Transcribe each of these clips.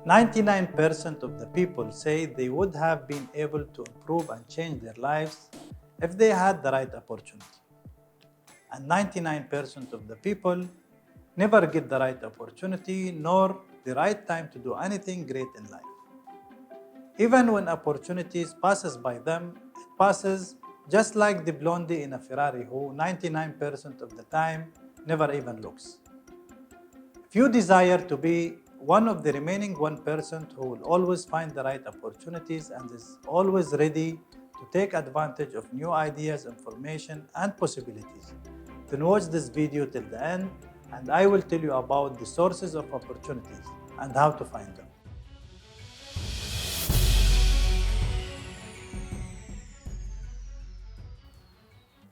99% of the people say they would have been able to improve and change their lives if they had the right opportunity. And 99% of the people never get the right opportunity nor the right time to do anything great in life. Even when opportunities passes by them, it passes just like the blondie in a Ferrari who 99% of the time never even looks. If you desire to be one of the remaining 1% who will always find the right opportunities and is always ready to take advantage of new ideas, information, and possibilities, then watch this video till the end and I will tell you about the sources of opportunities and how to find them.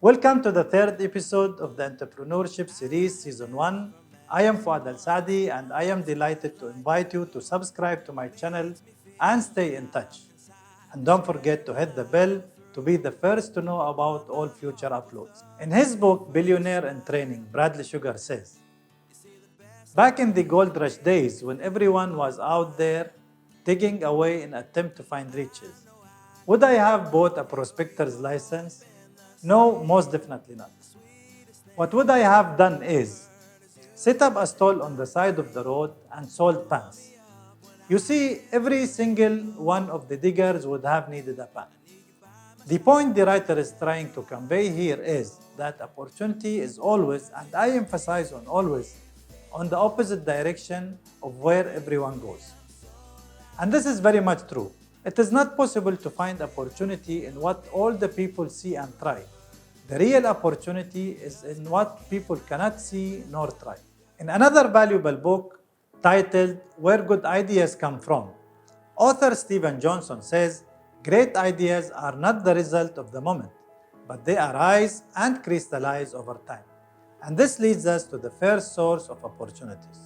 Welcome to the third episode of the Entrepreneurship series, Season 1. I am Fuad Al-Sadi and I am delighted to invite you to subscribe to my channel and stay in touch. And don't forget to hit the bell to be the first to know about all future uploads. In his book, Billionaire in Training, Bradley Sugar says, "Back in the gold rush days when everyone was out there digging away in attempt to find riches, would I have bought a prospector's license? No, most definitely not. What would I have done is set up a stall on the side of the road and sold pans. You see, every single one of the diggers would have needed a pan." The point the writer is trying to convey here is that opportunity is always, and I emphasize on always, on the opposite direction of where everyone goes. And this is very much true. It is not possible to find opportunity in what all the people see and try. The real opportunity is in what people cannot see nor try. In another valuable book titled Where Good Ideas Come From, author Stephen Johnson says, "Great ideas are not the result of the moment, but they arise and crystallize over time." And this leads us to the first source of opportunities.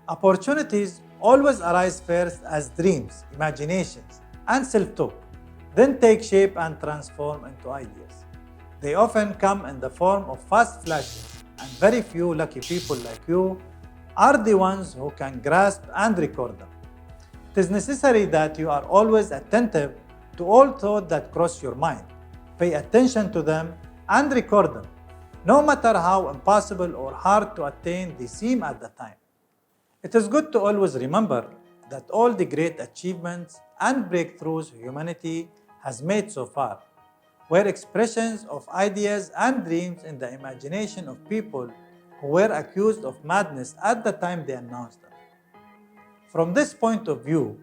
Opportunities always arise first as dreams, imaginations, and self-talk, then take shape and transform into ideas. They often come in the form of fast flashes, and very few lucky people like you are the ones who can grasp and record them. It is necessary that you are always attentive to all thoughts that cross your mind. Pay attention to them and record them, no matter how impossible or hard to attain they seem at the time. It is good to always remember that all the great achievements and breakthroughs humanity has made so far were expressions of ideas and dreams in the imagination of people who were accused of madness at the time they announced them. From this point of view,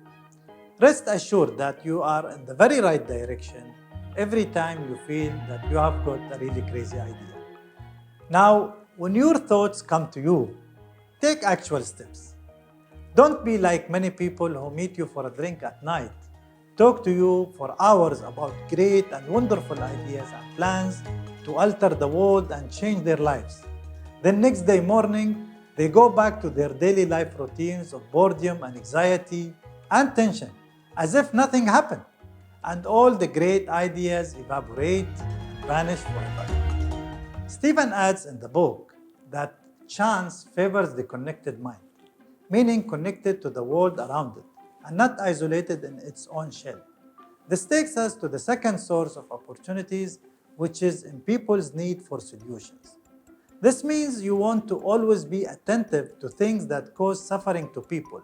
rest assured that you are in the very right direction every time you feel that you have got a really crazy idea. Now, when your thoughts come to you, take actual steps. Don't be like many people who meet you for a drink at night, talk to you for hours about great and wonderful ideas and plans to alter the world and change their lives. Then next day morning, they go back to their daily life routines of boredom and anxiety and tension, as if nothing happened, and all the great ideas evaporate and vanish forever. Stephen adds in the book that chance favors the connected mind, meaning connected to the world around it and not isolated in its own shell. This takes us to the second source of opportunities, which is in people's need for solutions. This means you want to always be attentive to things that cause suffering to people,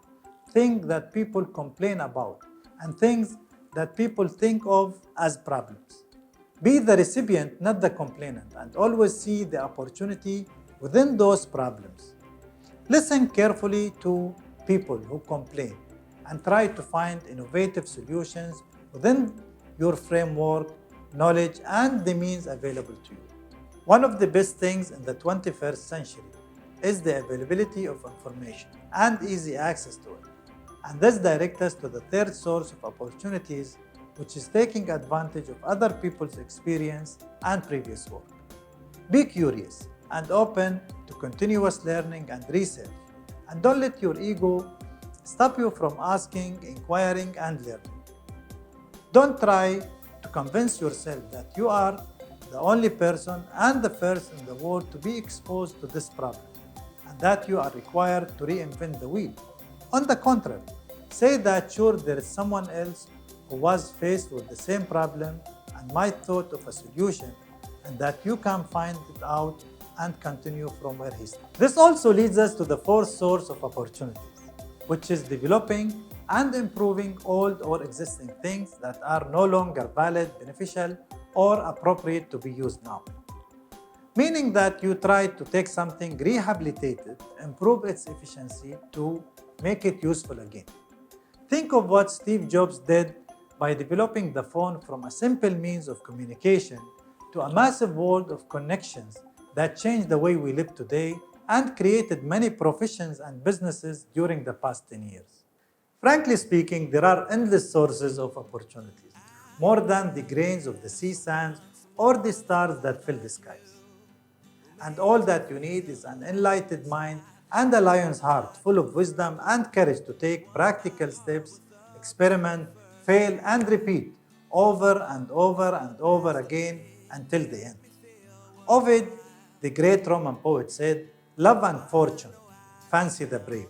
things that people complain about, and things that people think of as problems. Be the recipient, not the complainant, and always see the opportunity within those problems. Listen carefully to people who complain and try to find innovative solutions within your framework, knowledge, and the means available to you. One of the best things in the 21st century is the availability of information and easy access to it. And this directs us to the third source of opportunities, which is taking advantage of other people's experience and previous work. Be curious and open to continuous learning and research, and don't let your ego stop you from asking, inquiring, and learning. Don't try to convince yourself that you are the only person and the first in the world to be exposed to this problem, and that you are required to reinvent the wheel. On the contrary, Say that sure there is someone else who was faced with the same problem and might thought of a solution, and that you can find it out and continue from where he started. This also leads us to the fourth source of opportunities, which is developing and improving old or existing things that are no longer valid, beneficial, or appropriate to be used now. Meaning that you try to take something rehabilitated, improve its efficiency to make it useful again. Think of what Steve Jobs did by developing the phone from a simple means of communication to a massive world of connections that changed the way we live today and created many professions and businesses during the past 10 years. Frankly speaking, there are endless sources of opportunities, more than the grains of the sea sands or the stars that fill the skies. And all that you need is an enlightened mind and a lion's heart full of wisdom and courage to take practical steps, experiment, fail, and repeat over and over and over again until the end. Ovid, the great Roman poet, said, "Love and fortune, fancy the brave."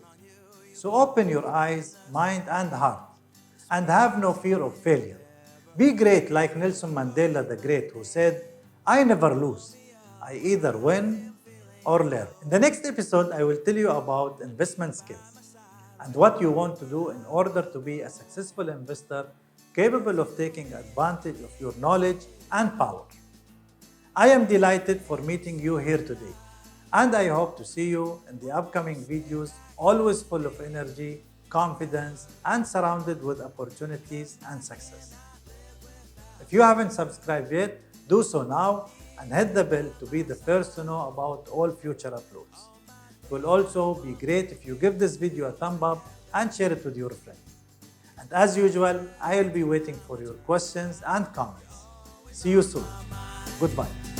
So open your eyes, mind, and heart, and have no fear of failure. Be great like Nelson Mandela the Great, who said, "I never lose. I either win or learn." In the next episode, I will tell you about investment skills and what you want to do in order to be a successful investor capable of taking advantage of your knowledge and power. I am delighted for meeting you here today, and I hope to see you in the upcoming videos, always full of energy, confidence, and surrounded with opportunities and success. If you haven't subscribed yet, do so now and hit the bell to be the first to know about all future uploads. It will also be great if you give this video a thumb up and share it with your friends. And as usual, I will be waiting for your questions and comments. See you soon. Goodbye.